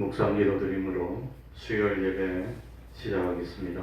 묵상 기도드림으로 수요일 예배 시작하겠습니다.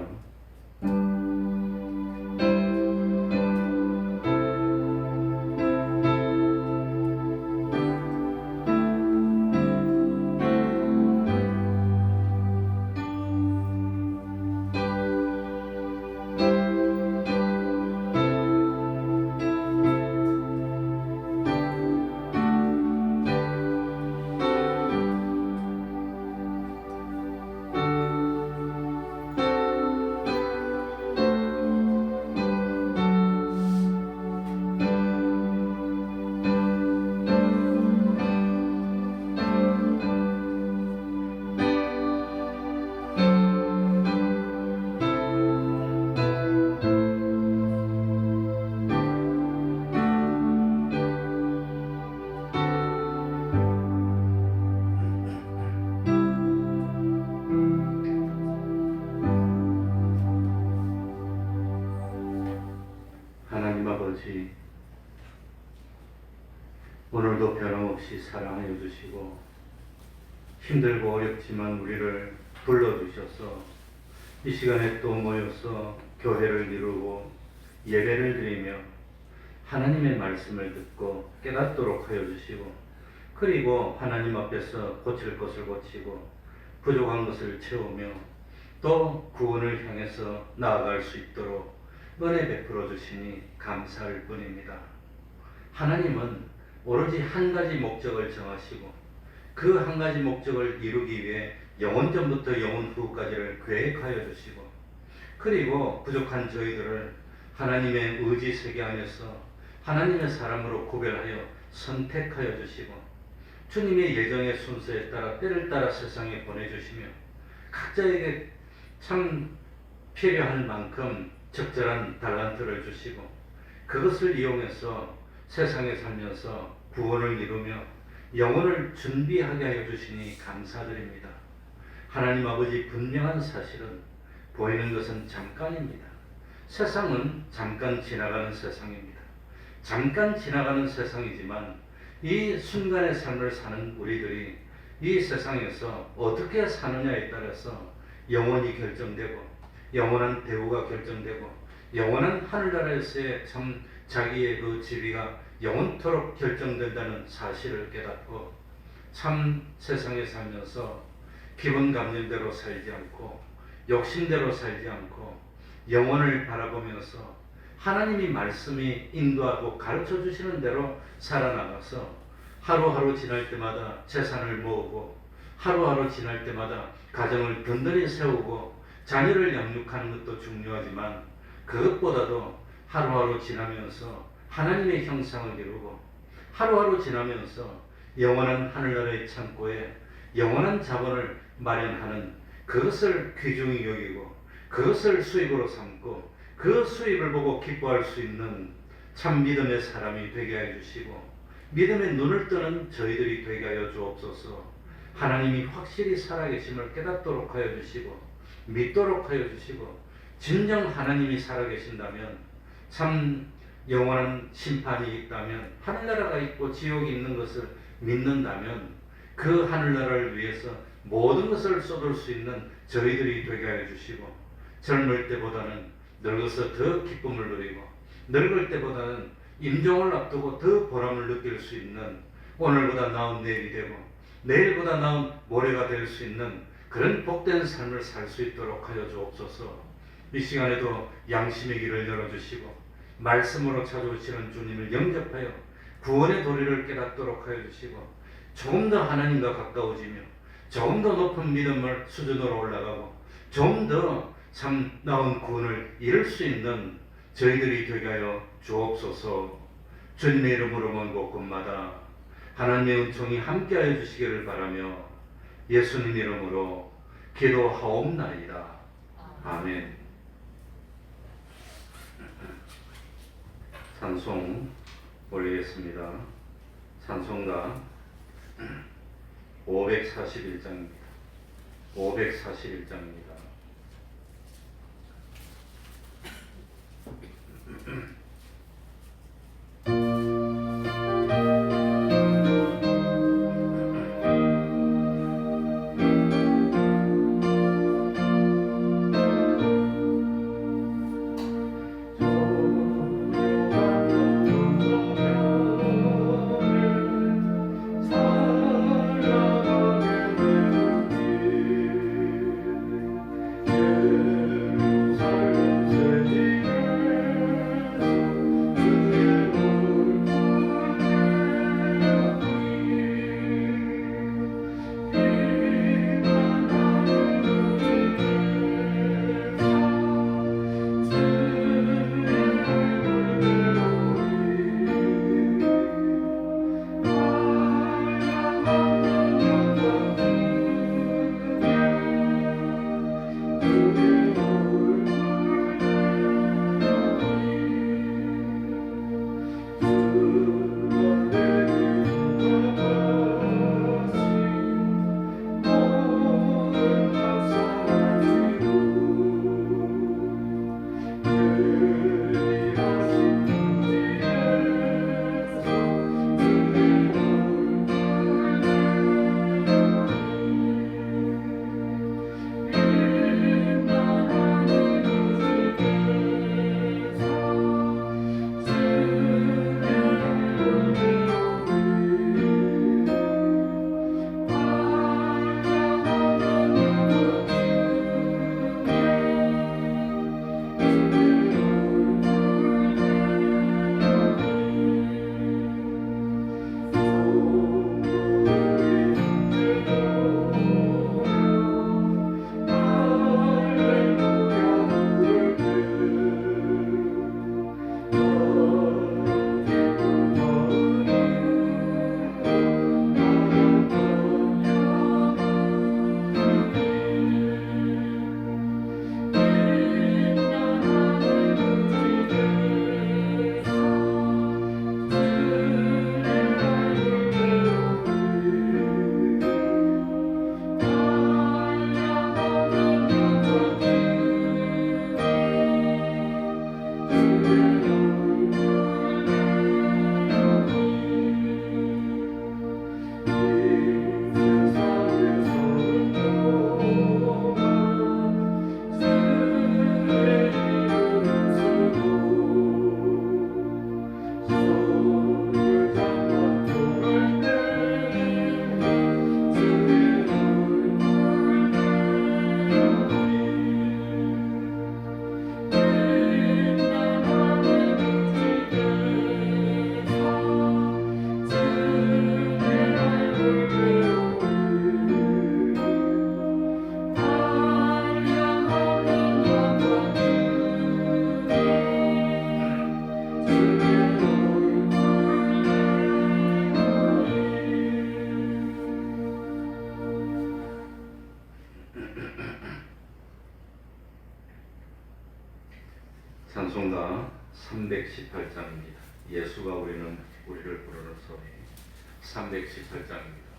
하나님 아버지, 오늘도 변함없이 사랑하여 주시고 힘들고 어렵지만 우리를 불러주셔서 이 시간에 또 모여서 교회를 이루고 예배를 드리며 하나님의 말씀을 듣고 깨닫도록 하여 주시고, 그리고 하나님 앞에서 고칠 것을 고치고 부족한 것을 채우며 또 구원을 향해서 나아갈 수 있도록 은혜 베풀어 주시니 감사할 뿐입니다. 하나님은 오로지 한 가지 목적을 정하시고 그 한 가지 목적을 이루기 위해 영원 전부터 영원 후까지를 계획하여 주시고, 그리고 부족한 저희들을 하나님의 의지 세계 안에서 하나님의 사람으로 구별하여 선택하여 주시고, 주님의 예정의 순서에 따라 때를 따라 세상에 보내주시며 각자에게 참 필요한 만큼 적절한 달란트를 주시고 그것을 이용해서 세상에 살면서 구원을 이루며 영혼을 준비하게 하여 주시니 감사드립니다. 하나님 아버지, 분명한 사실은 보이는 것은 잠깐입니다. 세상은 잠깐 지나가는 세상입니다. 잠깐 지나가는 세상이지만 이 순간의 삶을 사는 우리들이 이 세상에서 어떻게 사느냐에 따라서 영원히 결정되고 영원한 대우가 결정되고 영원한 하늘나라에서의 참 자기의 그 지위가 영원토록 결정된다는 사실을 깨닫고 참 세상에 살면서 기분 감정대로 살지 않고 욕심대로 살지 않고 영원을 바라보면서 하나님이 말씀이 인도하고 가르쳐 주시는 대로 살아나가서 하루하루 지날 때마다 재산을 모으고 하루하루 지날 때마다 가정을 든든히 세우고 자녀를 양육하는 것도 중요하지만 그것보다도 하루하루 지나면서 하나님의 형상을 이루고 하루하루 지나면서 영원한 하늘나라의 창고에 영원한 자본을 마련하는 그것을 귀중히 여기고 그것을 수입으로 삼고 그 수입을 보고 기뻐할 수 있는 참 믿음의 사람이 되게 하여 주시고 믿음의 눈을 뜨는 저희들이 되게 하여 주옵소서. 하나님이 확실히 살아계심을 깨닫도록 하여 주시고 믿도록 하여 주시고, 진정 하나님이 살아계신다면 참 영원한 심판이 있다면 하늘나라가 있고 지옥이 있는 것을 믿는다면 그 하늘나라를 위해서 모든 것을 쏟을 수 있는 저희들이 되게 하여 주시고, 젊을 때보다는 늙어서 더 기쁨을 누리고 늙을 때보다는 임종을 앞두고 더 보람을 느낄 수 있는 오늘보다 나은 내일이 되고 내일보다 나은 모레가 될 수 있는 그런 복된 삶을 살 수 있도록 하여 주옵소서. 이 시간에도 양심의 길을 열어주시고 말씀으로 찾아오시는 주님을 영접하여 구원의 도리를 깨닫도록 하여 주시고 조금 더 하나님과 가까워지며 조금 더 높은 믿음을 수준으로 올라가고 좀 더 참 나은 구원을 이룰 수 있는 저희들이 되게 하여 주옵소서. 주님의 이름으로 먼 곳곳마다 하나님의 은총이 함께하여 주시기를 바라며 예수님 이름으로 기도하옵나이다. 아멘. 찬송 올리겠습니다. 찬송가 541장입니다. 541장입니다. 찬송가 318장입니다. 예수가 우리를 부르는 소리 318장입니다.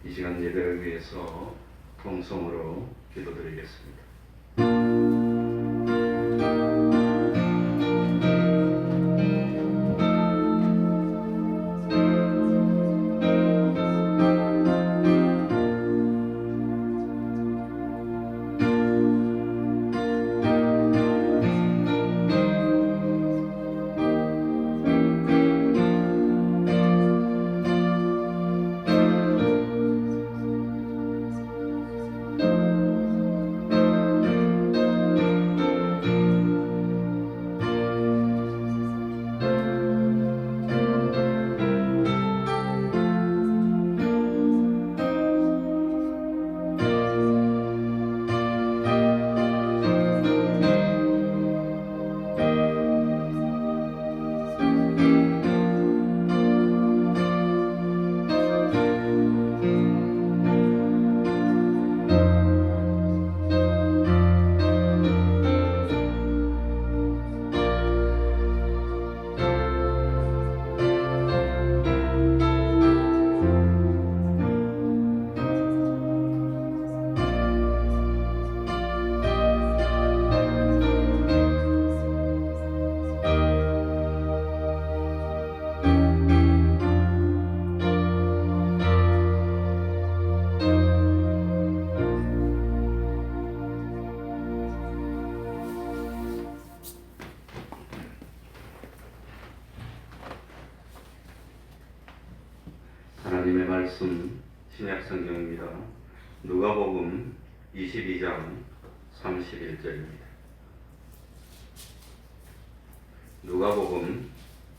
이 시간 예배를 위해서 통성으로 기도드리겠습니다. 하나님의 말씀 신약 성경입니다. 누가복음 22장 31절입니다. 누가복음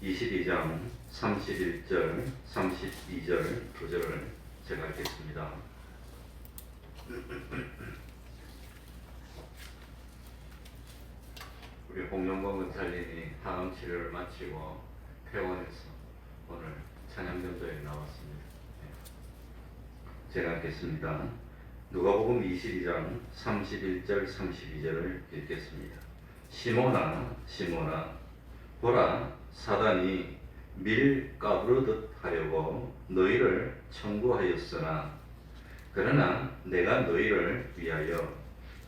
22장 31절, 32절 두 절을 제가 읽겠습니다. 우리 홍영범 은살님이 항암 치료를 마치고 퇴원해서 오늘 찬양전도에 나왔습니다. 제가 읽겠습니다. 누가복음 22장 31절 32절을 읽겠습니다. 시몬아 시몬아 보라 사단이 밀 까부르듯 하려고 너희를 청구하였으나 그러나 내가 너희를 위하여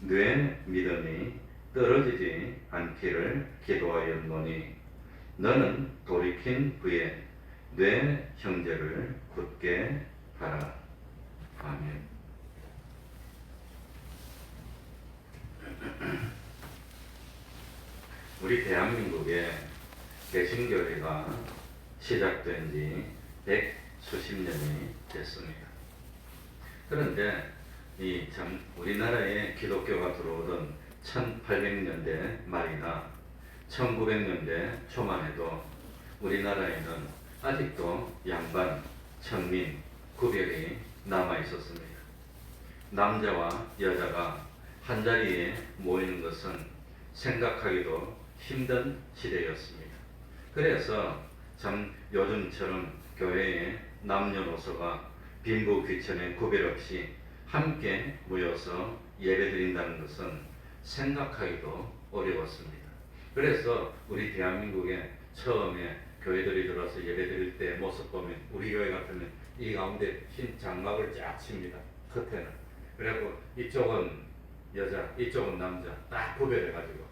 네 믿음이 떨어지지 않기를 기도하였노니 너는 돌이킨 후에 네 형제를 굳게 하라. 아멘. 우리 대한민국에 개신교회가 시작된 지 100수십 년이 됐습니다. 그런데 우리나라에 기독교가 들어오던 1800년대 말이나 1900년대 초만 해도 우리나라에는 아직도 양반, 천민 구별이 남아 있었습니다. 남자와 여자가 한자리에 모이는 것은 생각하기도 힘든 시대였습니다. 그래서 참 요즘처럼 교회에 남녀노소가 빈부귀천에 구별 없이 함께 모여서 예배드린다는 것은 생각하기도 어려웠습니다. 그래서 우리 대한민국에 처음에 교회들이 들어서 예배드릴 때 모습 보면 우리 교회 같으면 이 가운데 흰 장막을 쫙 칩니다. 겉에는. 그리고 이쪽은 여자, 이쪽은 남자 딱 구별해가지고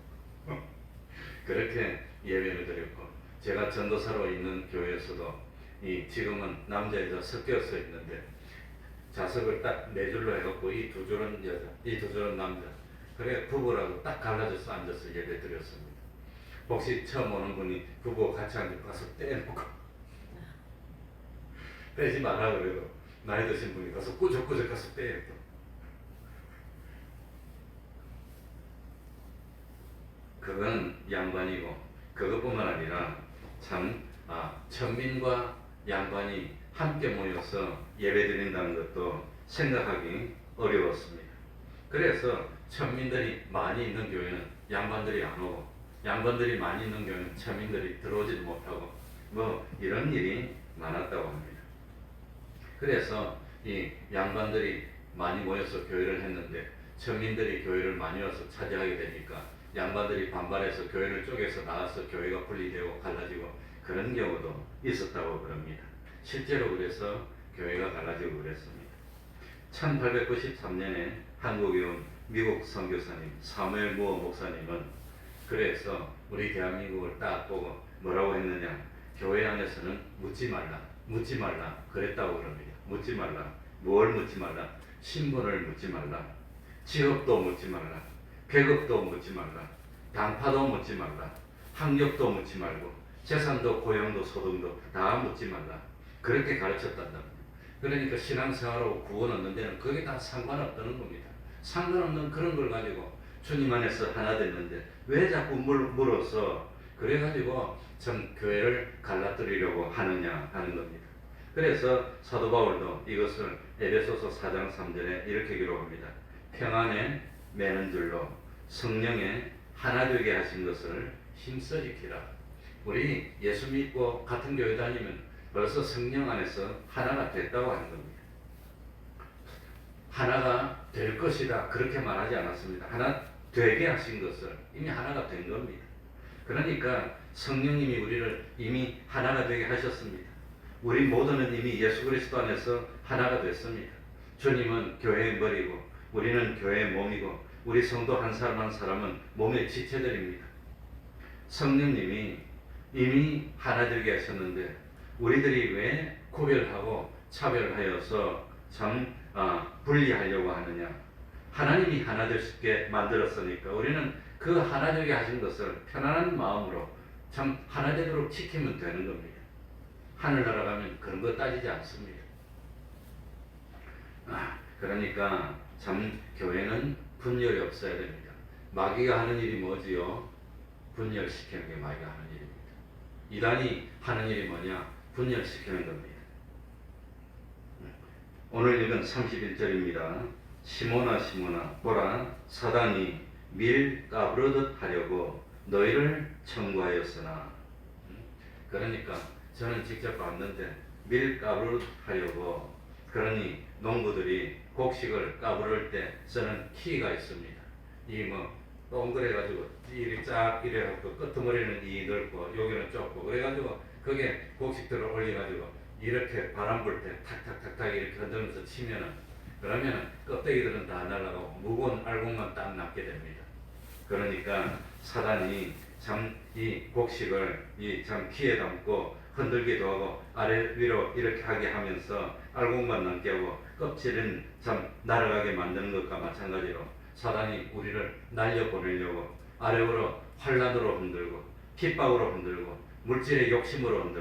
그렇게 예배를 드렸고, 제가 전도사로 있는 교회에서도 지금은 남자 여자 섞여서 있는데 좌석을 딱 네 줄로 해갖고 이 두 줄은 여자, 이 두 줄은 남자, 그래 부부라고 딱 갈라져서 앉아서 예배 드렸습니다. 혹시 처음 오는 분이 부부 같이 앉고 가서 떼놓고 떼지 말라 그래도 나이 드신 분이 가서 꾸적꾸적 가서 떼요. 그건 양반이고, 그것뿐만 아니라 천민과 양반이 함께 모여서 예배드린다는 것도 생각하기 어려웠습니다. 그래서 천민들이 많이 있는 교회는 양반들이 안 오고, 양반들이 많이 있는 교회는 천민들이 들어오지도 못하고 이런 일이 많았다고 합니다. 그래서 이 양반들이 많이 모여서 교회를 했는데 천민들이 교회를 많이 와서 차지하게 되니까 양반들이 반발해서 교회를 쪼개서 나가서 교회가 분리되고 갈라지고 그런 경우도 있었다고 그럽니다. 실제로 그래서 교회가 갈라지고 그랬습니다. 1893년에 한국에 온 미국 선교사님 사무엘 무어 목사님은 그래서 우리 대한민국을 딱 보고 뭐라고 했느냐, 교회 안에서는 묻지 말라 그랬다고 그럽니다. 묻지 말라. 뭘 묻지 말라? 신분을 묻지 말라, 직업도 묻지 말라, 계급도 묻지 말라, 당파도 묻지 말라, 학력도 묻지 말고 재산도 고향도 소득도 다 묻지 말라, 그렇게 가르쳤단다. 그러니까 신앙생활하고 구원 얻는 데는 그게 다 상관없다는 겁니다. 상관없는 그런 걸 가지고 주님 안에서 하나 됐는데 왜 자꾸 물어서 그래가지고 참 교회를 갈라뜨리려고 하느냐 하는 겁니다. 그래서 사도 바울도 이것을 에베소서 4장 3절에 이렇게 기록합니다. 평안에 매는 줄로 성령에 하나 되게 하신 것을 힘써 지키라. 우리 예수 믿고 같은 교회 다니면 벌써 성령 안에서 하나가 됐다고 하는 겁니다. 하나가 될 것이다 그렇게 말하지 않았습니다. 하나 되게 하신 것을 이미 하나가 된 겁니다. 그러니까 성령님이 우리를 이미 하나가 되게 하셨습니다. 우리 모두는 이미 예수 그리스도 안에서 하나가 됐습니다. 주님은 교회의 머리고 우리는 교회의 몸이고 우리 성도 한 사람 한 사람은 몸의 지체들입니다. 성령님이 이미 하나 되게 하셨는데 우리들이 왜 구별하고 차별하여서 분리하려고 하느냐. 하나님이 하나 될 수 있게 만들었으니까 우리는 그 하나 되게 하신 것을 편안한 마음으로 하나 되도록 지키면 되는 겁니다. 하늘나라 가면 그런 거 따지지 않습니다. 그러니까 참 교회는 분열이 없어야 됩니다. 마귀가 하는 일이 뭐지요? 분열시키는 게 마귀가 하는 일입니다. 이단이 하는 일이 뭐냐? 분열시키는 겁니다. 오늘 읽은 31절입니다. 시몬아 시몬아 보라 사단이 밀 까부르듯 하려고 너희를 청구하였으나. 그러니까 저는 직접 봤는데 밀 까부르듯 하려고, 그러니 농부들이 곡식을 까부를 때 쓰는 키가 있습니다. 이 뭐 동그래 가지고 이리 쫙 이래 갖고 끄트머리는 이 넓고 여기는 좁고 그래 가지고 그게 곡식들을 올려 가지고 이렇게 바람 불 때 탁탁탁탁 이렇게 흔들면서 치면은, 그러면은 껍데기들은 다 날아가고 무거운 알곡만 딱 남게 됩니다. 그러니까 사단이 참 이 곡식을 이 참 키에 담고 흔들기도 하고 아래 위로 이렇게 하게 하면서 알곡만 남게 하고 껍질은 참 날아가게 만드는 것과 마찬가지로 사단이 우리를 날려보내려고 아래로 환란으로 흔들고 핍박으로 흔들고 물질의 욕심으로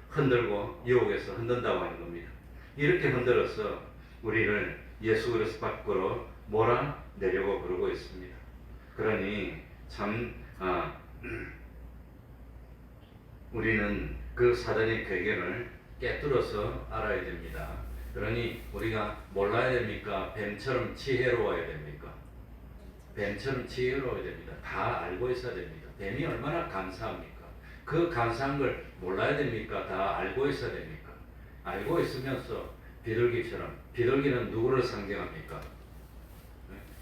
흔들고 유혹해서 흔든다고 하는 겁니다. 이렇게 흔들어서 우리를 예수 그리스도 밖으로 몰아내려고 그러고 있습니다. 그러니 참 우리는 그 사단의 괴계를 깨뚫어서 알아야 됩니다. 그러니 우리가 몰라야 됩니까? 뱀처럼 지혜로워야 됩니까? 뱀처럼 지혜로워야 됩니다. 다 알고 있어야 됩니다. 뱀이 얼마나 간사합니까? 그 간사한 걸 몰라야 됩니까? 다 알고 있어야 됩니까? 알고 있으면서 비둘기처럼, 비둘기는 누구를 상징합니까?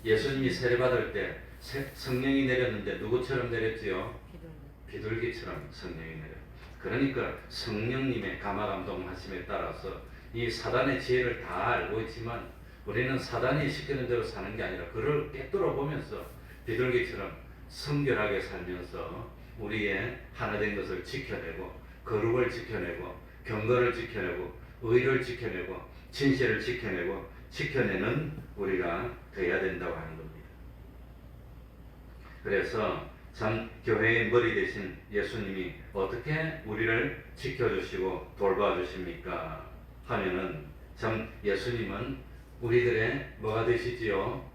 예수님이 세례받을 때 성령이 내렸는데 누구처럼 내렸지요? 비둘기처럼 성령이 내렸어요. 그러니까 성령님의 감화감동하심에 따라서 이 사단의 지혜를 다 알고 있지만 우리는 사단이 시키는 대로 사는 게 아니라 그를 깨뚫어 보면서 비둘기처럼 성결하게 살면서 우리의 하나된 것을 지켜내고 거룩을 지켜내고 경건을 지켜내고 의를 지켜내고 진실을 지켜내는 우리가 되어야 된다고 하는 겁니다. 그래서 참 교회의 머리 대신 예수님이 어떻게 우리를 지켜주시고 돌봐주십니까 하면은, 참 예수님은 우리들의 뭐가 되시지요?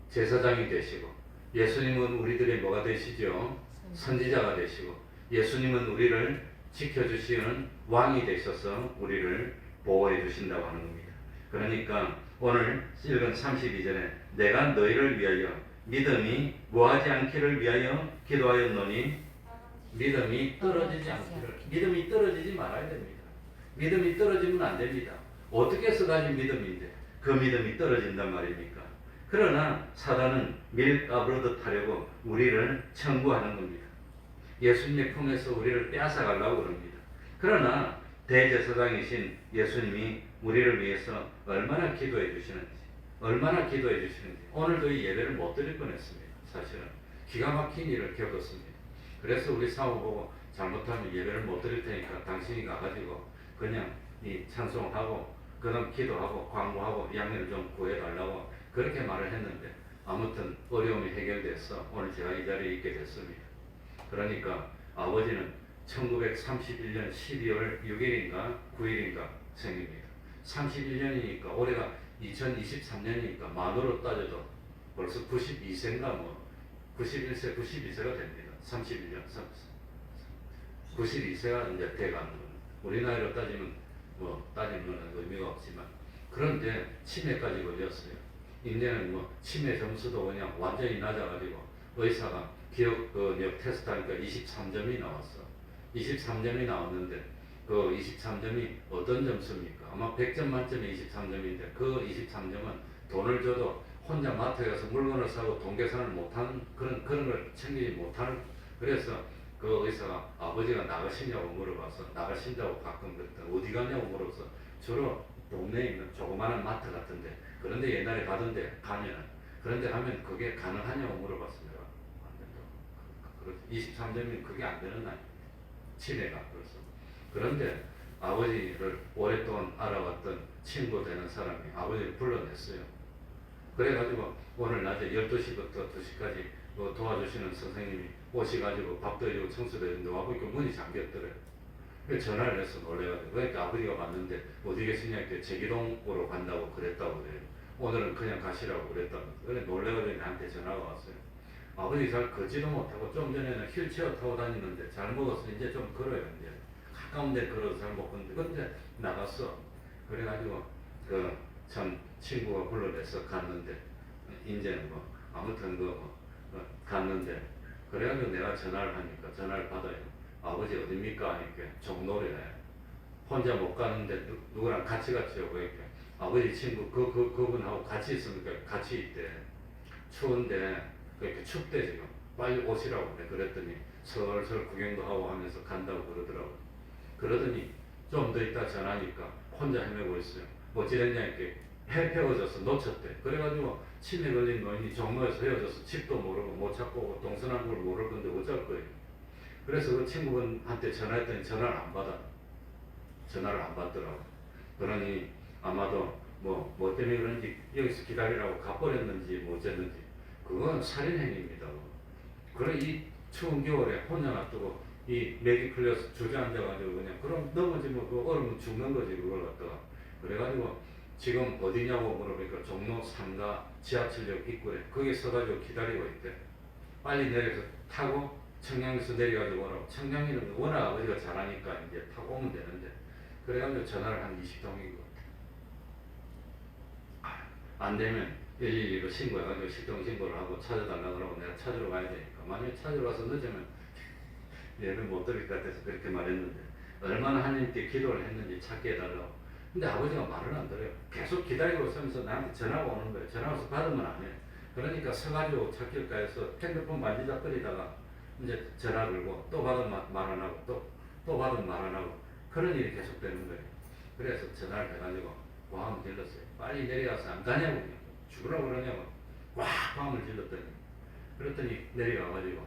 제사장이 되시고, 예수님은 우리들의 뭐가 되시죠? 선지자가 되시고, 예수님은 우리를 지켜주시는 왕이 되셔서 우리를 보호해 주신다고 하는 겁니다. 그러니까 오늘 읽은 32절에 내가 너희를 위하여 믿음이 뭐하지 않기를 위하여 기도하였노니, 믿음이 떨어지지 않기를, 믿음이 떨어지지 말아야 됩니다. 믿음이 떨어지면 안 됩니다. 어떻게 해서 가진 믿음인데 그 믿음이 떨어진단 말입니까? 그러나 사단은 밀 까부르듯 하려고 우리를 청구하는 겁니다. 예수님의 품에서 우리를 빼앗아가려고 그럽니다. 그러나 대제사장이신 예수님이 우리를 위해서 얼마나 기도해 주시는지, 오늘도 이 예배를 못 드릴 뻔했습니다. 사실은 기가 막힌 일을 겪었습니다. 그래서 우리 사모 보고 잘못하면 예배를 못 드릴 테니까 당신이 가가지고 그냥 이 찬송하고 그다음 기도하고 광고하고 양해를 좀 구해달라고 그렇게 말을 했는데, 아무튼 어려움이 해결돼서 오늘 제가 이 자리에 있게 됐습니다. 그러니까 아버지는 1931년 12월 6일인가 9일인가 생입니다. 31년이니까 올해가 2023년이니까 만으로 따져도 벌써 92세인가 뭐 91세, 92세가 됩니다. 31년, 92세가 이제 돼가는 겁니다. 우리 나이로 따지면 뭐 따지면 의미가 없지만, 그런데 치매까지 걸렸어요. 이제는 뭐 치매 점수도 그냥 완전히 낮아가지고 의사가 기억력 테스트 하니까 23점이 나왔어. 23점이 나왔는데 그 23점이 어떤 점수입니까? 아마 100점 만점에 23점인데 그 23점은 돈을 줘도 혼자 마트에 가서 물건을 사고 돈 계산을 못하는 그런 걸 챙기지 못하는. 그래서 그 의사가 아버지가 나가시냐고 물어봐서 나가신다고 가끔 그랬더니 어디 가냐고 물어서 주로 동네에 있는 조그마한 마트 같은데, 그런데 옛날에 가던데 가면은, 그런데 가면 그게 가능하냐고 물어봤습니다. 안 된다고. 23점이면 그게 안 되는 나이. 치매가 그래서. 그런데 아버지를 오랫동안 알아왔던 친구 되는 사람이 아버지를 불러냈어요. 그래가지고 오늘 낮에 12시부터 2시까지 도와주시는 선생님이 오셔가지고 밥도 해주고 청소도 해주는데 와보니까 문이 잠겼더래요. 전화를 해서 놀래가지고, 그러니까 아버지가 왔는데 어디 계시냐 했더니 제기동으로 간다고 그랬다고 그래요. 오늘은 그냥 가시라고 그랬다. 그래 놀래가지고 나한테 전화가 왔어요. 아버지 잘 걷지도 못하고 좀 전에는 휠체어 타고 다니는데 잘 먹어서 이제 좀 걸어요. 이제 가까운 데 걸어서 잘 못 걷는데 근데 나갔어. 그래가지고 그 참 친구가 불러내서 갔는데 이제는 뭐 아무튼 갔는데 그래가지고 내가 전화를 하니까 전화를 받아요. 아버지 어딥니까 하니까 종로래. 혼자 못 가는데 누구랑 같이 갔죠. 그러니까 아버지 친구 그분하고 같이 있으니까 같이 있대. 추운데 그렇게 춥대 지금. 빨리 오시라고 그래. 그랬더니 설설 구경도 하고 하면서 간다고 그러더라고. 그러더니 좀 더 있다 전화하니까 혼자 헤매고 있어요. 어찌됐냐 이렇게 헤어져서 놓쳤대. 그래가지고 치매 걸린 노인이 종로에서 헤어져서 집도 모르고 못 찾고 동서남북을 모를 건데 어쩔 거예요. 그래서 그 친구분한테 전화했더니 전화를 안 받아. 전화를 안 받더라고. 그러니 아마도 뭐 때문에 그런지 여기서 기다리라고 가버렸는지 뭐 어쨌는지 그건 살인행위입니다. 그래 이 추운 겨울에 혼자 놔두고 이 맥이 풀려서 주저앉아가지고 그냥 그럼 넘어지면 그 얼으면 죽는 거지 그걸 갖다가. 그래가지고 지금 어디냐고 물어보니까 종로 3가 지하철역 입구에 거기 서가지고 기다리고 있대. 빨리 내려서 타고 청량에서 내려가지고 오라고. 청량리는 워낙 아버지가 잘하니까 이제 타고 오면 되는데 그래가지고 전화를 한 20통이고 안 되면 일일이로 신고해가지고 실종 신고를 하고 찾아달라고 그러고 내가 찾으러 가야 되니까 만약에 찾으러 가서 늦으면 얘는 못 드릴 것 같아서 그렇게 말했는데 얼마나 하나님께 기도를 했는지 찾게 해달라고. 근데 아버지가 말을 안 들어요. 계속 기다리고 있으면서 나한테 전화가 오는 거예요. 전화 와서 받으면 안 해. 그러니까 서가지고 찾길가에서 핸드폰 만지작거리다가 이제 전화 걸고 또 받으면 말 안 하고 또 받으면 말 안 하고 그런 일이 계속 되는 거예요. 그래서 전화를 해가지고 과음을 질렀어요. 빨리 내려가서 안 가냐고 죽으라고 그러냐고 꽉 과음을 질렀더니 그랬더니 내려가가지고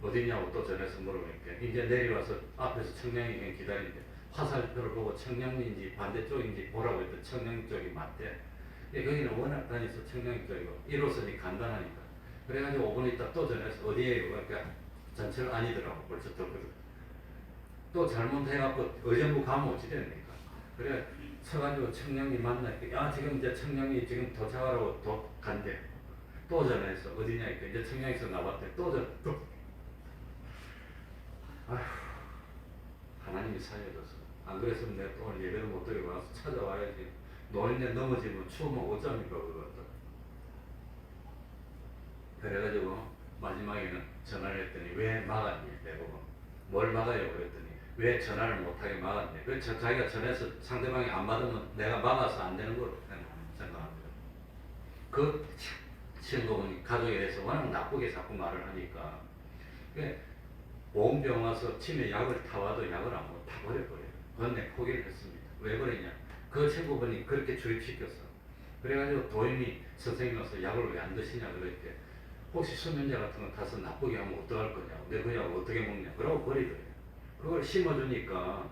어디냐고 또 전해서 물어보니까 이제 내려와서 앞에서 청량리 그냥 기다리는데 화살표를 보고 청량리인지 반대쪽인지 보라고 했더니 청량리 쪽이 맞대. 거기는 워낙 다니서 청량리 쪽이고 1호선이 간단하니까 그래가지고 5분 있다 또 전해서 어디에요? 그러니까 전철 아니더라고. 벌써 또 잘못해갖고 의정부 가면 어찌 됩니까? 그래 서가지고 청량리 만나니까 야 지금 이제 청량리 지금 도착하라고 간대. 또 전화해서 어디냐 니까 이제 청량리에서 나왔대. 또 아휴 하나님이 살려줘서 안 그랬으면 내가 또 오늘 예배를 못 드리고 와서 찾아와야지. 노인네 넘어지면 추우면 어쩌니까 그것도. 그래가지고 마지막에는 전화를 했더니 왜 막았니? 내보고 뭘 막아요? 그랬더니 왜 전화를 못하게 막았니? 왜 자기가 전해서 상대방이 안 받으면 내가 막아서 안 되는 걸 생각합니다. 그 친구분이 가족에 대해서 워낙 나쁘게 자꾸 말을 하니까 보험병 와서 치매 약을 타와도 약을 안 먹고 다 버려버려요. 건네 포기를 했습니다. 왜 그러냐? 그 친구분이 그렇게 주입시켰어. 그래가지고 도인이 선생님 와서 약을 왜 안 드시냐 그랬대. 혹시 수면제 같은 거 타서 나쁘게 하면 어떡할 거냐고. 내 그 약 어떻게 먹냐. 그러고 버리더래요. 그걸 심어주니까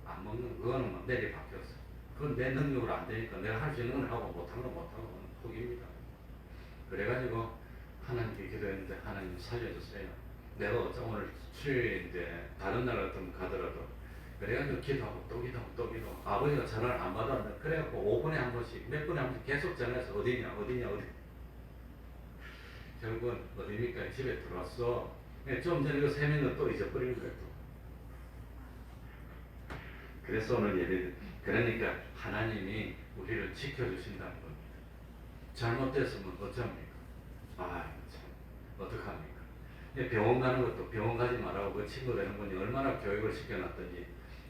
안 먹는 그거는 막 내리 바뀌었어. 그건 내 능력으로 안 되니까 내가 할 수 있는 건 하고 못한 건 못하고 포기입니다. 그래가지고 하나님께 기도했는데 하나님 살려주세요. 내가 어쩜 오늘 수요일인데 다른 날 같으면 가더라도 그래가지고 기도하고 또 기도하고 또 기도하고 아버지가 전화를 안 받았는데 그래갖고 5분에 한 번씩 몇 분에 한 번씩 계속 전화해서 어디 결국은 어디니까 집에 들어왔어. 좀 전에 그 세면은 또 잊어버리는 거야 또. 그래서 오늘 예배 그러니까 하나님이 우리를 지켜주신다는 겁니다. 잘못됐으면 어쩝니까? 아 참 어떡합니까? 병원 가는 것도 병원 가지 말라고 그 친구 되는 분이 얼마나 교육을 시켜놨더니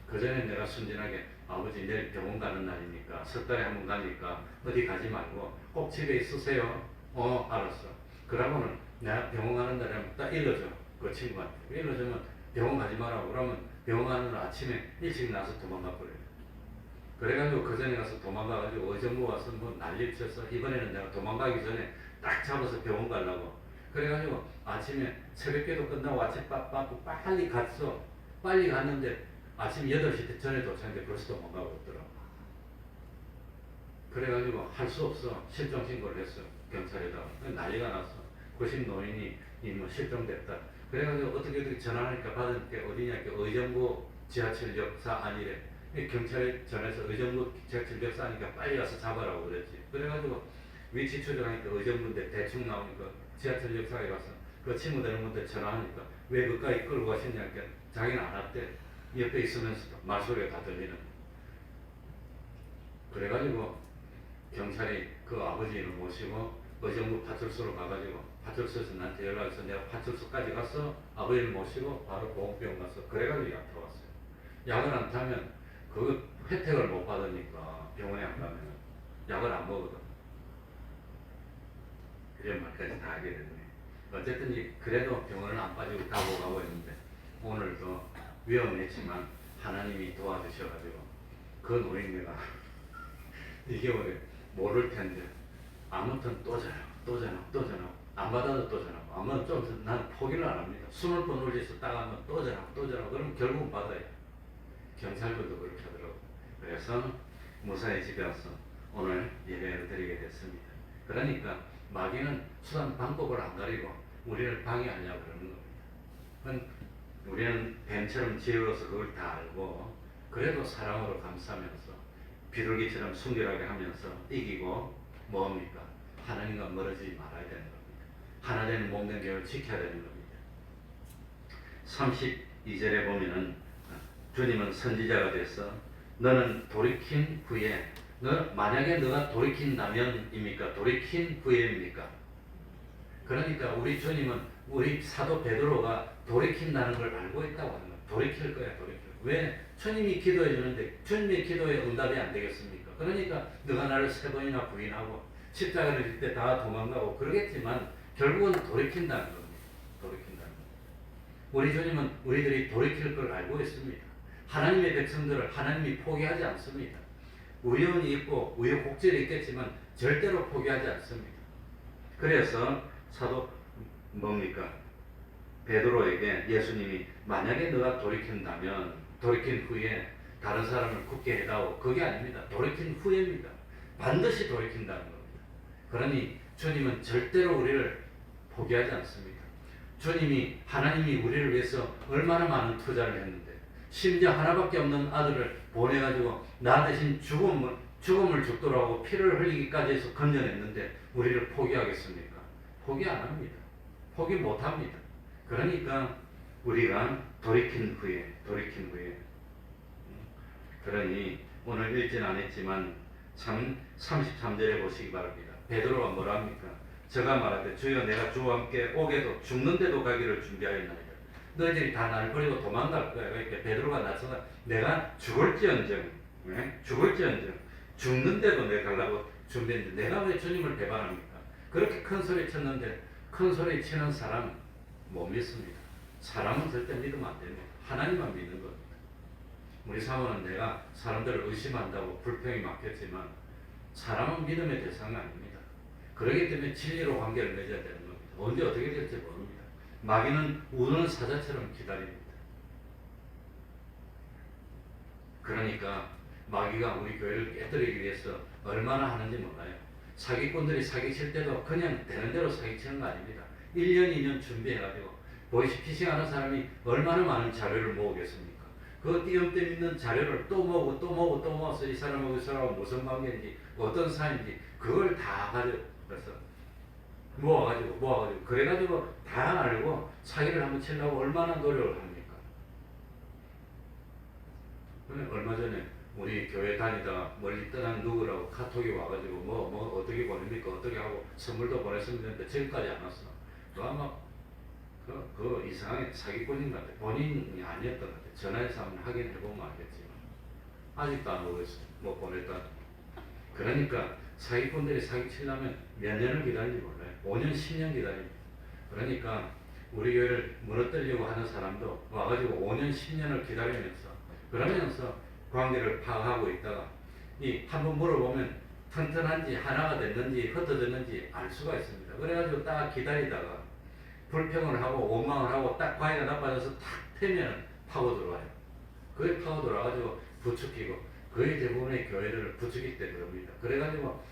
그 전에 내가 순진하게 아버지 내일 병원 가는 날이니까 석 달에 한 번 가니까 어디 가지 말고 꼭 집에 있으세요. 알았어. 그러고는 내가 병원 가는 날에 딱 일러줘. 그 친구한테. 일러주면 병원 가지 말라고. 그러면 병원 가는 날 아침에 일찍 나서 도망가 버려요. 그래가지고 그 전에 가서 도망가가지고 의정부 와서 뭐 난리를 쳤어. 이번에는 내가 도망가기 전에 딱 잡아서 병원 가려고. 그래가지고 아침에 새벽기도 끝나고 아침 받고 빨리 갔어. 빨리 갔는데 아침 8시 전에 도착했는데 벌써 도망가고 있더라고. 그래가지고 할 수 없어. 실종 신고를 했어. 경찰에다가. 난리가 났어. 고심 노인이 뭐 실종됐다. 그래가지고 어떻게 전화하니까 받은 게 어디냐. 의정부 지하철 역사 아니래. 경찰에 전해서 의정부 지하철 역사 하니까 빨리 가서 잡아라고 그랬지. 그래가지고 위치 추적하니까 의정부인데 대충 나오니까 지하철 역사에 가서 그 친구들 한테 전화하니까 왜 그까지 끌고 가셨냐니까 자기는 안 왔대. 옆에 있으면서도 말소리가 다 들리는. 그래가지고 경찰이 그 아버지를 모시고 의정부 파출소로 가가지고 파출소에서 나한테 연락해서 내가 파출소까지 가서 아버지를 모시고 바로 보건병원 가서 그래가지고 약 타왔어요. 약을 안 타면 그 혜택을 못 받으니까 병원에 안 가면 약을 안 먹거든. 그런 말까지 다 하게 됐네. 어쨌든 그래도 병원을 안 빠지고 가고 있는데 오늘도 위험했지만 하나님이 도와주셔가지고 그 노인네가 이게 원래 모를 텐데 아무튼 또 전화 안 받아도 또 전화하고 아무튼 좀 난 포기를 안 합니다. 20번 올려서 딱 하면 또 전화 그러면 결국은 받아요. 경찰들도 그렇게 하더라고. 그래서 무사히 집에 와서 오늘 예배를 드리게 됐습니다. 그러니까 마귀는 수단 방법을 안 가리고 우리를 방해하려고 그러는 겁니다. 우리는 뱀처럼 지어서 그걸 다 알고 그래도 사랑으로 감싸면서 비둘기처럼 순결하게 하면서 이기고 뭡니까? 하나님과 멀어지지 말아야 되는 겁니다. 하나 되는 몸된 교회를 지켜야 되는 겁니다. 32절에 보면은 주님은 선지자가 돼서 너는 돌이킨 후에 만약에 너가 돌이킨다면입니까? 돌이킨 후에입니까? 그러니까 우리 주님은 우리 사도 베드로가 돌이킨다는 걸 알고 있다고 하는 거예요. 돌이킬 거야. 왜? 주님이 기도해 주는데 주님의 기도에 응답이 안 되겠습니까? 그러니까 너가 나를 3번이나 부인하고 십자가를 질 때 다 도망가고 그러겠지만 결국은 돌이킨다는 겁니다. 돌이킨다는 겁니다. 우리 주님은 우리들이 돌이킬 걸 알고 있습니다. 하나님의 백성들을 하나님이 포기하지 않습니다. 우연이 있고 우여곡절이 있겠지만 절대로 포기하지 않습니다. 그래서 사도 뭡니까? 베드로에게 예수님이 만약에 너가 돌이킨다면 돌이킨 후에 다른 사람을 굳게 해다오. 그게 아닙니다. 돌이킨 후에입니다. 반드시 돌이킨다는 겁니다. 그러니 주님은 절대로 우리를 포기하지 않습니다. 주님이 하나님이 우리를 위해서 얼마나 많은 투자를 했는데 심지어 하나밖에 없는 아들을 보내가지고 나 대신 죽음을 죽도록 피를 흘리기까지 해서 건져냈는데 우리를 포기하겠습니까? 포기 안 합니다. 포기 못 합니다. 그러니까 우리가 돌이킨 후에 그러니 오늘 읽지는 않았지만 참 33절에 보시기 바랍니다. 베드로가 뭐라 합니까? 저가 말하되 주여 내가 주와 함께 오게도 죽는데도 가기를 준비하였나이다. 너희들이 다 날 버리고 도망갈 거야. 그러니까 베드로가 나서가 내가 죽을지언정 죽는데도 내가 가려고 준비했는데 내가 왜 주님을 배반합니까? 그렇게 큰 소리 쳤는데 큰 소리 치는 사람 못 믿습니다. 사람은 절대 믿으면 안 됩니다. 하나님만 믿는 겁니다. 우리 사모는 내가 사람들을 의심한다고 불평이 많겠지만 사람은 믿음의 대상이 아닙니다. 그렇기 때문에 진리로 관계를 맺어야 되는 겁니다. 언제 어떻게 될지 모릅니다. 마귀는 우는 사자처럼 기다립니다. 그러니까 마귀가 우리 교회를 깨뜨리기 위해서 얼마나 하는지 몰라요. 사기꾼들이 사기칠 때도 그냥 되는 대로 사기치는 거 아닙니다. 1년, 2년 준비해가지고 보이스피싱하는 사람이 얼마나 많은 자료를 모으겠습니까? 그 띄엄띄엄 있는 자료를 또 모아서 이 사람하고 이 사람하고 무슨 관계인지 어떤 사이인지 그걸 다 가져서 모아가지고 그래가지고 다 알고 사기를 한번 치려고 얼마나 노력을 합니까? 얼마 전에 우리 교회 다니다가 멀리 떠난 누구라고 카톡이 와가지고 뭐 어떻게 보냅니까? 어떻게 하고 선물도 보냈으면 되는데 지금까지 안 왔어. 또 아마 그 이상하게 사기꾼인 것 같아. 본인이 아니었던 것 같아. 전화해서 한번 확인해보면 알겠지만 아직도 안 오고 있어. 뭐 보냈다. 그러니까 사기꾼들이 사기치려면 몇 년을 기다리는지 몰라요. 5년, 10년 기다립니다. 그러니까 우리 교회를 무너뜨리려고 하는 사람도 와가지고 5년, 10년을 그러면서 관계를 파악하고 있다가 한번 물어보면 튼튼한지 하나가 됐는지 흩어졌는지 알 수가 있습니다. 그래가지고 딱 기다리다가 불평을 하고 원망을 하고 딱 관계가 나빠져서 탁 태면 파고 들어와요. 그게 파고 들어와가지고 부추기고 거의 대부분의 교회들을 부추길 때 그럽니다. 그래가지고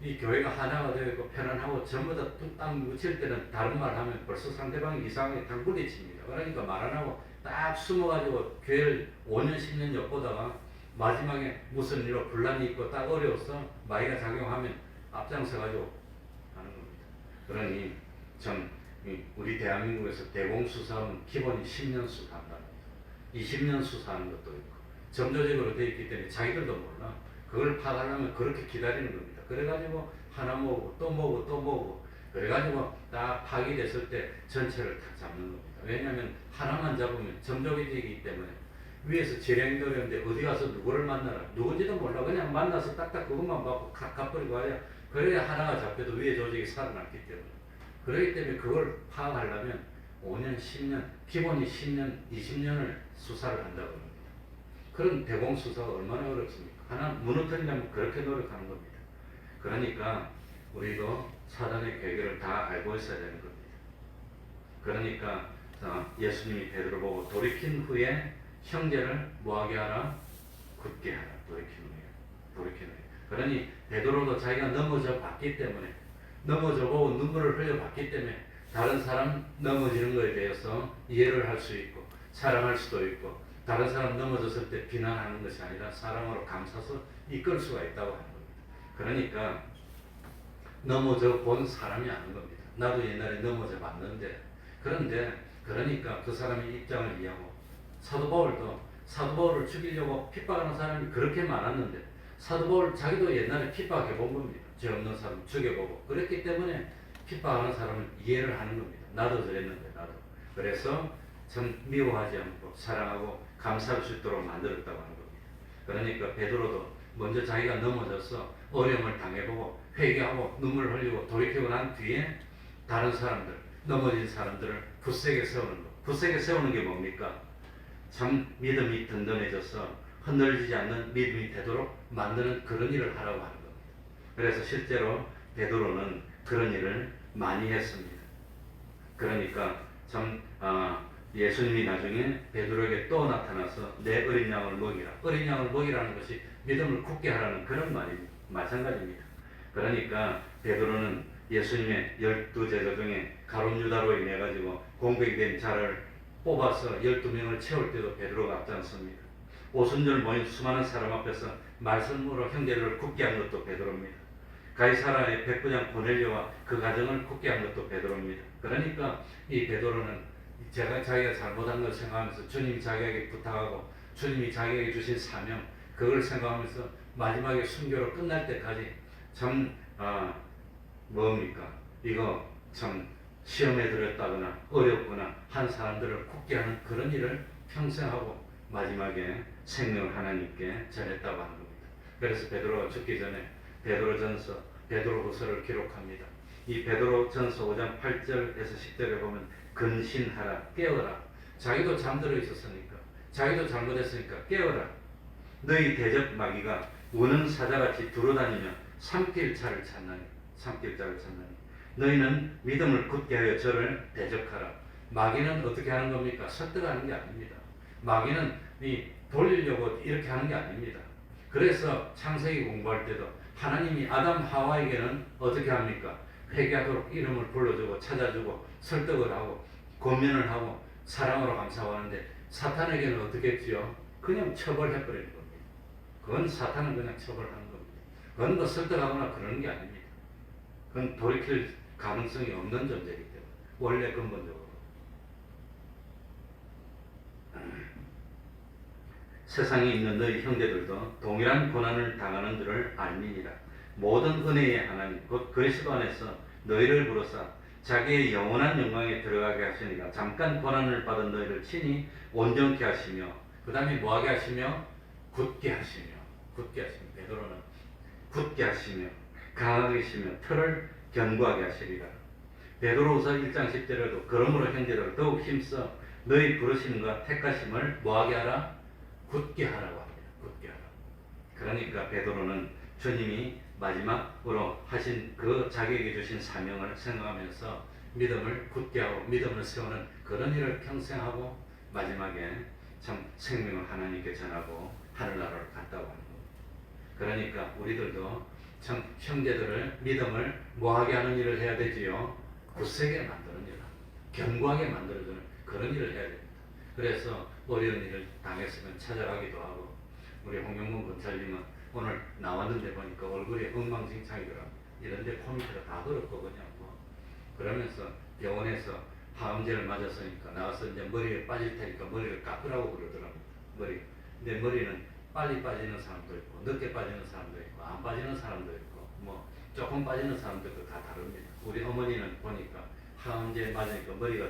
이 교회가 하나가 되어 있고 편안하고 전부 다 딱 묻힐 때는 다른 말 하면 벌써 상대방이 이상하게 당 부딪힙니다. 그러니까 말 안 하고 딱 숨어가지고 교회를 5년 10년 엿보다가 마지막에 무슨 일로 분란이 있고 딱 어려워서 마귀가 작용하면 앞장서가지고 그러니 참 우리 대한민국에서 대공수사는 기본이 10년 수사한답니다. 20년 수사하는 것도 있고 점조직으로 되어 있기 때문에 자기들도 몰라. 그걸 파악하려면 그렇게 기다리는 겁니다. 그래가지고 하나 모으고 또 모으고 또 모으고 그래가지고 딱 파악이 됐을 때 전체를 다 잡는 겁니다. 왜냐하면 하나만 잡으면 점조직이기 때문에 위에서 재량도 어려운데 어디 가서 누구를 만나라 누군지도 몰라. 그냥 만나서 딱딱 그것만 받고 각 갚버리고 와야 그래야 하나가 잡혀도 위에 조직이 살아났기 때문에. 그렇기 때문에 그걸 파악하려면 5년, 10년, 기본이 10년, 20년을 수사를 한다고 합니다. 그런 대공수사가 얼마나 어렵습니까? 하나 무너뜨리려면 그렇게 노력하는 겁니다. 그러니까 우리도 사단의 계획을 다 알고 있어야 되는 겁니다. 그러니까 예수님이 베드로 보고 돌이킨 후에 형제를 뭐하게 하라? 굳게 하라. 돌이킨 후에. 그러니 베드로도 자기가 넘어져 봤기 때문에 넘어져 보고 눈물을 흘려 봤기 때문에 다른 사람 넘어지는 것에 대해서 이해를 할 수 있고 사랑할 수도 있고 다른 사람 넘어졌을 때 비난하는 것이 아니라 사랑으로 감싸서 이끌 수가 있다고 하는 겁니다. 그러니까 넘어져 본 사람이 아는 겁니다. 나도 옛날에 넘어져 봤는데 그런데 그러니까 그 사람의 입장을 이해하고 사도 바울을 죽이려고 핍박하는 사람이 그렇게 많았는데 사도 바울 자기도 옛날에 핍박해 본 겁니다. 죄 없는 사람 죽여보고 그랬기 때문에 핍박하는 사람을 이해를 하는 겁니다. 나도 그랬는데 나도. 그래서 참 미워하지 않고 사랑하고 감사할 수 있도록 만들었다고 하는 겁니다. 그러니까 베드로도 먼저 자기가 넘어져서 어려움을 당해보고 회개하고 눈물 흘리고 돌이키고 난 뒤에 다른 사람들 넘어진 사람들을 굳세게 세우는 것. 굳세게 세우는 게 뭡니까? 참 믿음이 든든해져서 흔들리지 않는 믿음이 되도록 만드는 그런 일을 하라고 하는 겁니다. 그래서 실제로 베드로는 그런 일을 많이 했습니다. 그러니까 참 예수님이 나중에 베드로에게 또 나타나서 내 어린 양을 먹이라. 어린 양을 먹이라는 것이 믿음을 굳게 하라는 그런 말입니다. 마찬가지입니다. 그러니까 베드로는 예수님의 12제자 중에 가룟 유다로 인해 가지고 공백이 된 자를 뽑아서 12명을 채울 때도 베드로가 앞장섭니다. 오순절 모인 수많은 사람 앞에서 말씀으로 형제를 굳게 한 것도 베드로입니다. 가이사라의 백부장 고넬료와 그 가정을 굳게 한 것도 베드로입니다. 그러니까 이 베드로는 자기가 잘못한 걸 생각하면서 주님이 자기에게 부탁하고 주님이 자기에게 주신 사명 그걸 생각하면서 마지막에 순교로 끝날 때까지 참 뭡니까? 이거 참 시험에 들었다거나 어렵거나 한 사람들을 굳게 하는 그런 일을 평생 하고 마지막에 생명을 하나님께 전했다고 하는 겁니다. 그래서 베드로가 죽기 전에 베드로전서, 베드로후서를 기록합니다. 이 베드로전서 5장 8절에서 10절에 보면 근신하라, 깨어라. 자기도 잠들어 있었으니까, 자기도 잘못했으니까 깨어라. 너희 대적 마귀가 우는 사자같이 두루다니며 삼킬자를 찾나니. 너희는 믿음을 굳게 하여 저를 대적하라. 마귀는 어떻게 하는 겁니까? 설득하는 게 아닙니다. 마귀는 돌리려고 이렇게 하는 게 아닙니다. 그래서 창세기 공부할 때도 하나님이 아담 하와에게는 어떻게 합니까? 회개하도록 이름을 불러주고 찾아주고 설득을 하고 권면을 하고 사랑으로 감사하는데 사탄에게는 어떻게 했지요? 그냥 처벌해버리는 겁니다. 그건 사탄은 그냥 처벌하는 겁니다. 그건 뭐 설득하거나 그러는 게 아닙니다. 그건 돌이킬 가능성이 없는 존재이기 때문에 원래 근본적으로 세상에 있는 너희 형제들도 동일한 고난을 당하는 줄을 알미니라. 모든 은혜의 하나님 곧 그리스도 안에서 너희를 부르사 자기의 영원한 영광에 들어가게 하시니라. 잠깐 고난을 받은 너희를 친히 온전케 하시며 그 다음에 뭐하게 하시며 굳게 하시며 베드로는 굳게 하시며 강하게 하시며 털을 견고하게 하시리라. 베드로후서 1장 10절에도 그러므로 형제들 더욱 힘써 너희 부르심과 택하심을 뭐하게 하라? 굳게 하라고 합니다. 굳게 하라. 그러니까 베드로는 주님이 마지막으로 하신 그 자기에게 주신 사명을 생각하면서 믿음을 굳게 하고 믿음을 세우는 그런 일을 평생 하고 마지막에 참 생명을 하나님께 전하고 하늘나라를 갔다고 하는 겁니다. 그러니까 우리들도 참 형제들을 믿음을 뭐하게 하는 일을 해야 되지요? 굳세게 만드는 일, 견고하게 만들어주는 그런 일을 해야 됩니다. 그래서 어려운 일을 당했으면 찾아가기도 하고 우리 홍영문 검찰님은 오늘 나왔는데 보니까 얼굴이 엉망진창이더라고요. 이런데 코미디가 다 그렇고 그냥 그러면서 병원에서 항암제를 맞았으니까 나와서 이제 머리에 빠질 테니까 머리를 깎으라고 그러더라고요. 머리. 근데 머리는 빨리 빠지는 사람도 있고 늦게 빠지는 사람도 있고 안 빠지는 사람도 있고 뭐 조금 빠지는 사람도 있고 다 다릅니다. 우리 어머니는 보니까 항암제 맞으니까 머리가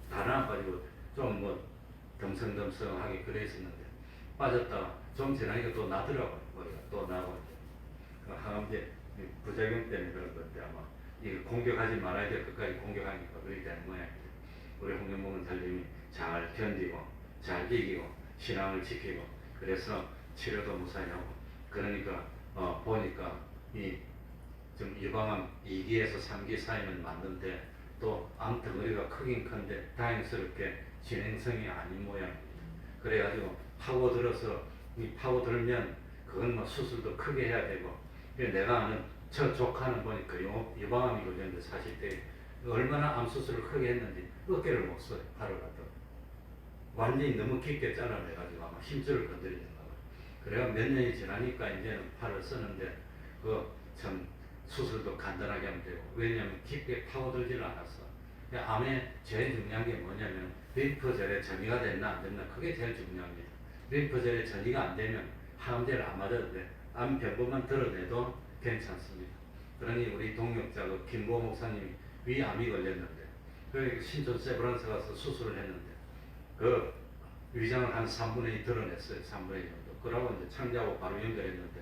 다는 안 빠지고 좀 뭐 덤성덤성하게 그래 있었는데 빠졌다가 좀 지나니까 또 나더라고요. 머리가 또 나고 이제 그 항암제 부작용 때문에 그런 건데 아마 이 공격하지 말아야 될 것까지 공격하니까 그렇게 되는 모양입니다. 우리 홍명봉은 살림이 잘 견디고 잘 이기고 신앙을 지키고 그래서 치료도 무사히 하고 그러니까 보니까 이 좀 유방암 2기에서 3기 사이는 맞는데 또 암 덩어리가 크긴 큰데 다행스럽게 진행성이 아닌 모양입니다. 그래가지고 파고들어서 이 파고들면 그건 뭐 수술도 크게 해야 되고 내가 아는 저 조카는 보니까 유방암이 걸렸는데 40대 얼마나 암 수술을 크게 했는지 어깨를 못 써요. 팔을 갖다 완전히 너무 깊게 잘라내가지고 아마 힘줄을 건드리는 거. 그래가 몇 년이 지나니까 이제는 팔을 쓰는데 그 참 수술도 간단하게 하면 되고 왜냐하면 깊게 파고들지를 않았어. 암에 제일 중요한 게 뭐냐면 림프절에 전이가 됐나 안 됐나 그게 제일 중요합니다. 림프절에 전이가 안 되면 항암제를 안 맞아도 돼. 암 병법만 드러내도 괜찮습니다. 그러니 우리 동역자 그 김보 목사님이 위암이 걸렸는데 그 신촌 세브란스 가서 수술을 했는데 그 위장을 한 3분의 2 드러냈어요. 3분의 2 정도. 그러고 이제 창자하고 바로 연결했는데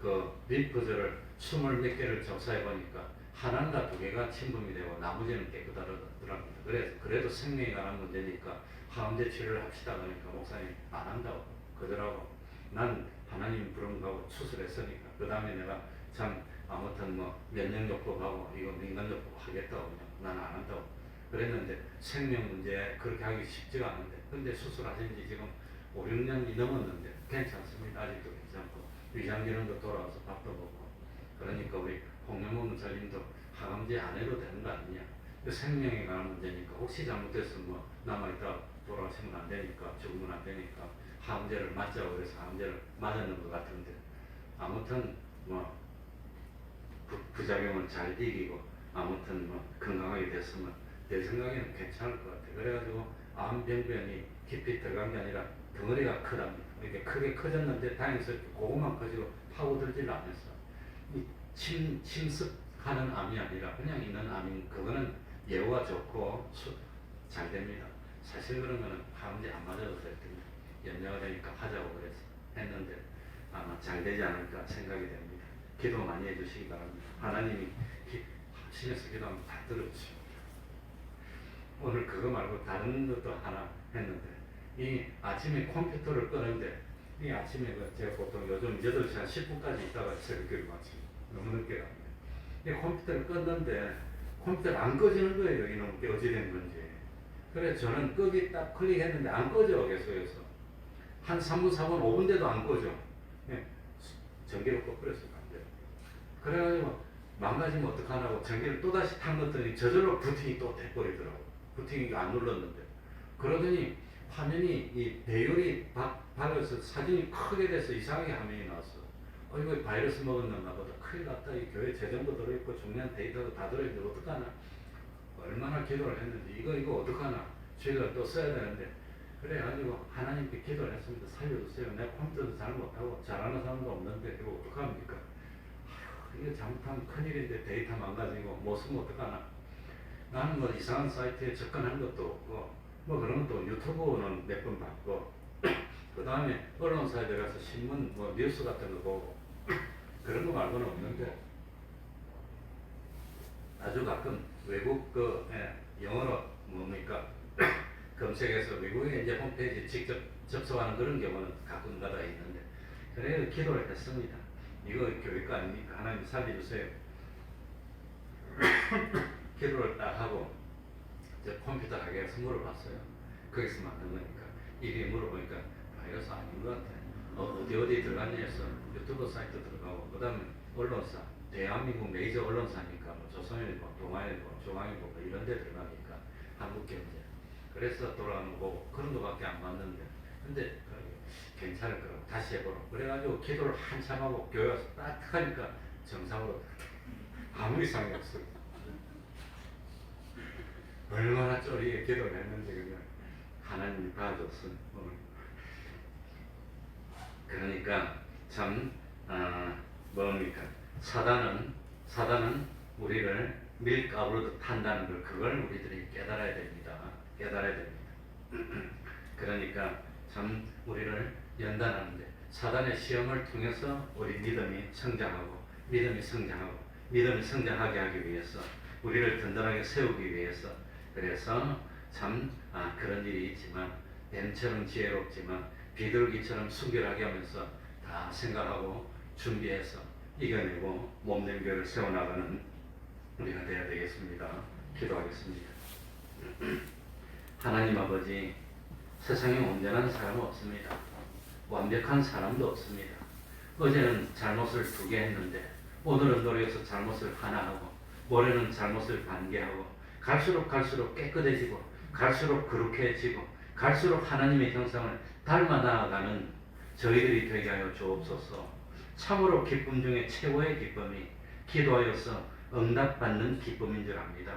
그 림프절을 20몇 개를 접사해 보니까 하나인가 2개가 침범이 되고 나머지는 깨끗하더랍니다. 그래도 생명에 관한 문제니까 항암제 치료를 합시다 그러니까 목사님 안 한다고 그러더라고. 난 하나님 부름 가고 수술했으니까 그 다음에 내가 참 아무튼 뭐 면역요법하고 이거 민간요법 하겠다고 그냥 난 안 한다고 그랬는데 생명 문제 그렇게 하기 쉽지가 않은데 근데 수술하신 지 지금 5, 6년이 넘었는데 괜찮습니다. 아직도 괜찮고 위장 기능도 돌아와서 밥도 먹고 그러니까 우리 홍명호 목사님도 항암제 안 해도 되는 거 아니냐. 그 생명에 관한 문제니까 혹시 잘못됐으면 뭐 남아있다 돌아가시면 안 되니까 죽으면 안 되니까 항암제를 맞자고 그래서 항암제를 맞았는 것 같은데 아무튼 뭐 부작용은 잘 이기고 아무튼 뭐 건강하게 됐으면 내 생각에는 괜찮을 것 같아. 그래가지고 암병변이 깊이 들어간 게 아니라 덩어리가 크답니다. 이렇게 크게 커졌는데 다행스럽게 그것만 커지고 파고들지를 않았어. 이 침습하는 암이 아니라 그냥 있는 암인 그거는 예후가 좋고 잘 됩니다. 사실 그런 거는 항암제 안 맞아도 될 텐데 염려가 되니까 하자고 그래서 했는데 아마 잘 되지 않을까 생각이 됩니다. 기도 많이 해주시기 바랍니다. 하나님이 신에서 기도하면 다 들어주십니다. 오늘 그거 말고 다른 것도 하나 했는데 이 아침에 컴퓨터를 끄는데 이 아침에 제가 보통 요즘 8시 한 10분까지 있다가 새벽기를 마칩니다. 너무 늦게 갑니다. 이 컴퓨터를 껐는데 컴퓨터가 안 꺼지는 거예요. 이놈 어찌된 건지. 그래서 저는 끄기 딱 클릭했는데 안 꺼져 계속해서 한 3분, 4분, 5분 돼도 안 꺼져. 예. 전기를 꺼버렸어요. 안 돼요. 그래가지고 망가지면 어떡하냐고 전기를 또다시 탄 것더니 저절로 부팅이 또 돼버리더라고. 부팅이 안 눌렀는데. 그러더니 화면이 이 배율이 박여서 사진이 크게 돼서 이상하게 화면이 나왔어. 이거 바이러스 먹었나 보다. 큰일 났다. 이 교회 재정도 들어있고 중요한 데이터도 다 들어있는데 어떡하나. 얼마나 기도를 했는지 이거 어떡하나. 저희가 또 써야 되는데. 그래가지고 하나님께 기도를 했습니다. 살려주세요. 내가 컴퓨터도 잘 못하고 잘하는 사람도 없는데 이거 어떡합니까? 이거 잘못하면 큰일인데 데이터 망가지고 못 쓰면 어떡하나. 나는 뭐 이상한 사이트에 접근한 것도 없고 뭐 그러면 또 유튜브는 몇 번 봤고 그 다음에 언론사에 들어가서 신문 뭐 뉴스 같은 거 보고 그런 거 말고는 없는데 아주 가끔 외국 영어로 뭡니까 검색해서 외국에 이제 홈페이지 직접 접속하는 그런 경우는 가끔가다 있는데 그래서 기도를 했습니다. 이거 교회가 아닙니까? 하나님 살려주세요. 기도를 딱 하고 이제 컴퓨터 가게에서 물어봤어요. 거기서 만든 거니까 이게 물어보니까 바이러스 아닌 것 같아. 어디 들어갔냐 해서 유튜브 사이트 들어가고 그 다음에 언론사 대한민국 메이저 언론사니까 뭐 조선일보, 동아일보, 중앙일보 뭐 이런 데 들어가니까 한국경제 그래서 돌아가는 거 그런 거밖에 안 봤는데 근데 괜찮을 거라고 다시 해보라고 그래가지고 기도를 한참 하고 교회 와서 딱 하니까 정상으로 아무 이상이 없어요. 얼마나 쪼리게 기도를 했는지 그냥 하나님이 봐줬어요. 그러니까 참 뭡니까? 사단은 우리를 밀가루로 탄다는 걸 그걸 우리들이 깨달아야 됩니다. 깨달아야 됩니다. 그러니까 참 우리를 연단하는데 사단의 시험을 통해서 우리 믿음이 성장하고 믿음이 성장하게 하기 위해서 우리를 든든하게 세우기 위해서 그래서 참 그런 일이 있지만 뱀처럼 지혜롭지만 비둘기처럼 순결하게 하면서 다 생각하고 준비해서 이겨내고 몸된 교회를 세워나가는 우리가 되어야 되겠습니다. 기도하겠습니다. 하나님 아버지, 세상에 온전한 사람은 없습니다. 완벽한 사람도 없습니다. 어제는 잘못을 2개 했는데 오늘은 노력해서 잘못을 하나 하고 모레는 잘못을 반개하고 갈수록 깨끗해지고 갈수록 거룩해지고 갈수록 하나님의 형상을 닮아 나아가는 저희들이 되게 하여 주옵소서. 참으로 기쁨 중에 최고의 기쁨이 기도하여서 응답받는 기쁨인 줄 압니다.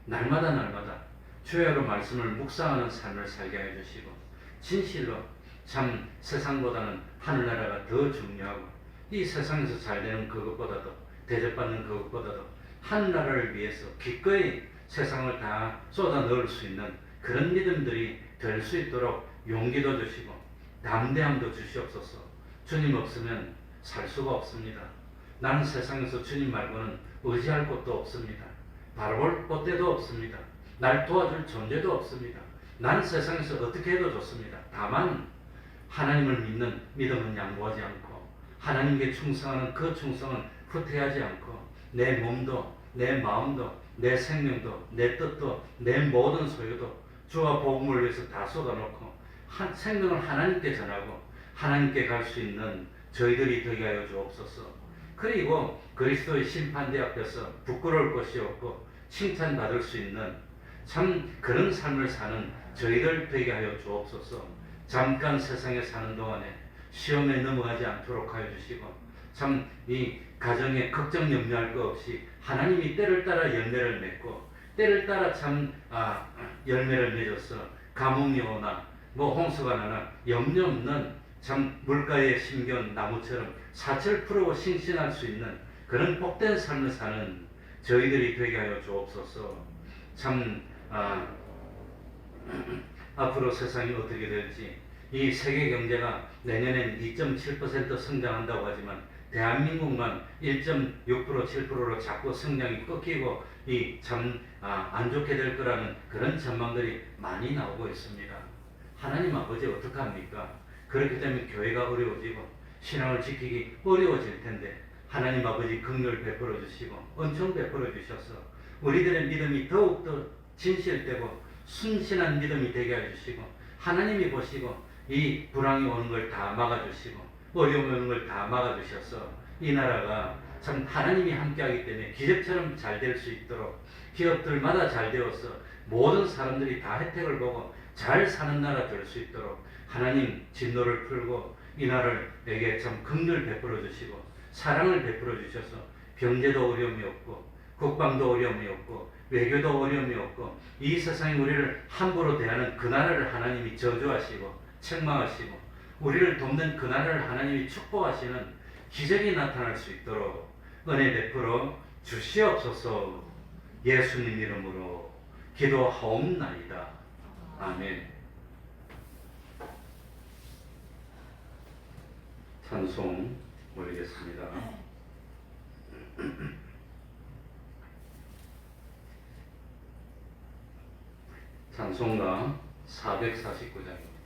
날마다 주야로 말씀을 묵상하는 삶을 살게 해주시고 진실로 참 세상보다는 하늘나라가 더 중요하고 이 세상에서 잘 되는 그것보다도 대접받는 그것보다도 하늘나라를 위해서 기꺼이 세상을 다 쏟아 넣을 수 있는 그런 믿음들이 될 수 있도록 용기도 주시고 담대함도 주시옵소서. 주님 없으면 살 수가 없습니다. 나는 세상에서 주님 말고는 의지할 곳도 없습니다. 바라볼 곳대도 없습니다. 날 도와줄 존재도 없습니다. 나는 세상에서 어떻게 해도 좋습니다. 다만 하나님을 믿는 믿음은 양보하지 않고 하나님께 충성하는 그 충성은 후퇴하지 않고 내 몸도 내 마음도 내 생명도 내 뜻도 내 모든 소유도 주와 복음을 위해서 다 쏟아놓고 생명을 하나님께 전하고 하나님께 갈 수 있는 저희들이 되게 하여 주옵소서. 그리고 그리스도의 심판대 앞에서 부끄러울 것이 없고 칭찬받을 수 있는 참 그런 삶을 사는 저희들 되게 하여 주옵소서. 잠깐 세상에 사는 동안에 시험에 넘어가지 않도록 하여 주시고 참 이 가정에 걱정 염려할 것 없이 하나님이 때를 따라 열매를 맺고 때를 따라 참 열매를 맺어서 가뭄이 오나 홍수가 나나 염려 없는 참 물가에 심겨온 나무처럼 사철 푸르고 싱싱할 수 있는 그런 복된 삶을 사는 저희들이 되게 하여 주옵소서. 참 앞으로 세상이 어떻게 될지 이 세계 경제가 내년엔 2.7% 성장한다고 하지만 대한민국만 1.6% 7%로 자꾸 성장이 꺾이고 이 참 안 좋게 될 거라는 그런 전망들이 많이 나오고 있습니다. 하나님 아버지 어떡합니까? 그렇게 되면 교회가 어려워지고 신앙을 지키기 어려워질 텐데 하나님 아버지 긍휼 베풀어 주시고 은총 베풀어 주셔서 우리들의 믿음이 더욱더 진실되고 순신한 믿음이 되게 해주시고 하나님이 보시고 이 불황이 오는 걸 다 막아주시고 어려움이 오는 걸 다 막아주셔서 이 나라가 참 하나님이 함께하기 때문에 기적처럼 잘 될 수 있도록 기업들마다 잘 되어서 모든 사람들이 다 혜택을 보고 잘 사는 나라 될 수 있도록 하나님 진노를 풀고 이 나라에게 참 긍휼 베풀어 주시고 사랑을 베풀어 주셔서 경제도 어려움이 없고 국방도 어려움이 없고 외교도 어려움이 없고 이 세상에 우리를 함부로 대하는 그 나라를 하나님이 저주하시고 책망하시고 우리를 돕는 그 나라를 하나님이 축복하시는 기적이 나타날 수 있도록 은혜 베풀어 주시옵소서. 예수님 이름으로 기도하옵나이다. 아멘. 찬송 올리겠습니다. 찬송가 449장입니다.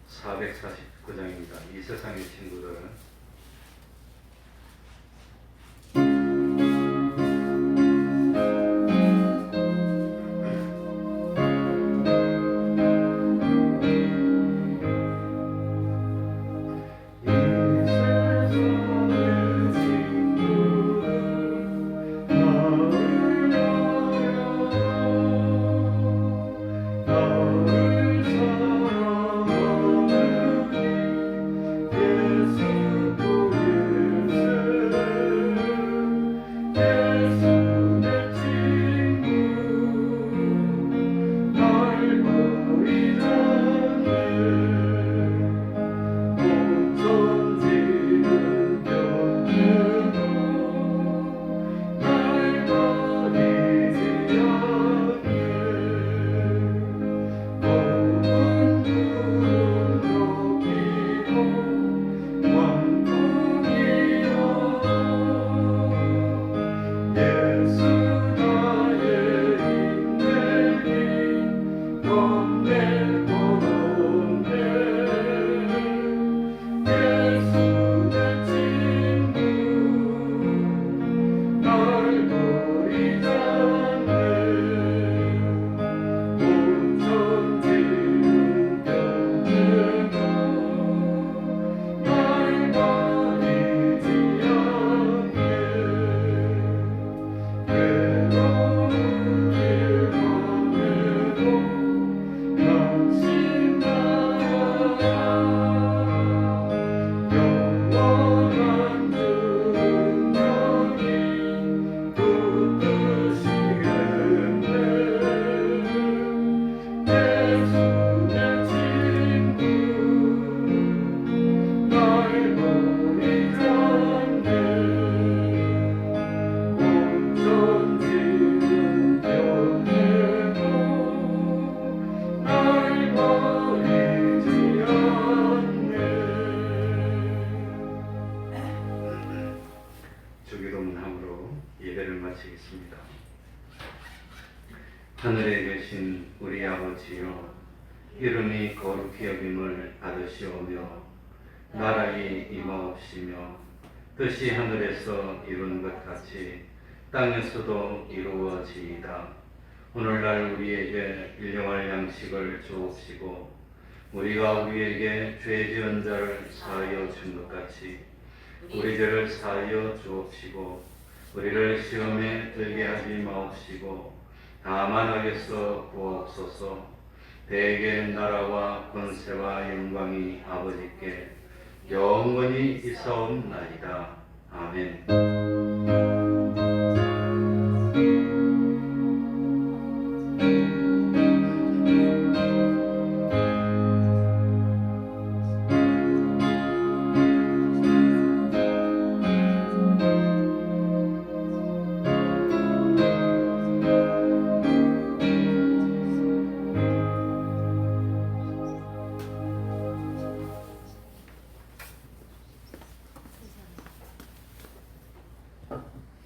449장입니다. 이 세상의 친구들은 예수 주기도문함으로 예배를 마치겠습니다. 하늘에 계신 우리 아버지여, 이름이 거룩히 여김을 받으시오며 나라의 임하옵시며 뜻이 하늘에서 이룬 것 같이 땅에서도 이루어지이다. 오늘날 우리에게 일용할 양식을 주옵시고 우리가 우리에게 죄 지은 자를 사하여 준 것 같이 우리 죄를 사하여 주옵시고 우리를 시험에 들게 하지 마옵시고 다만 악에서 구하옵소서. 대개 나라와 권세와 영광이 아버지께 영원히 있사옵나이다. 아멘.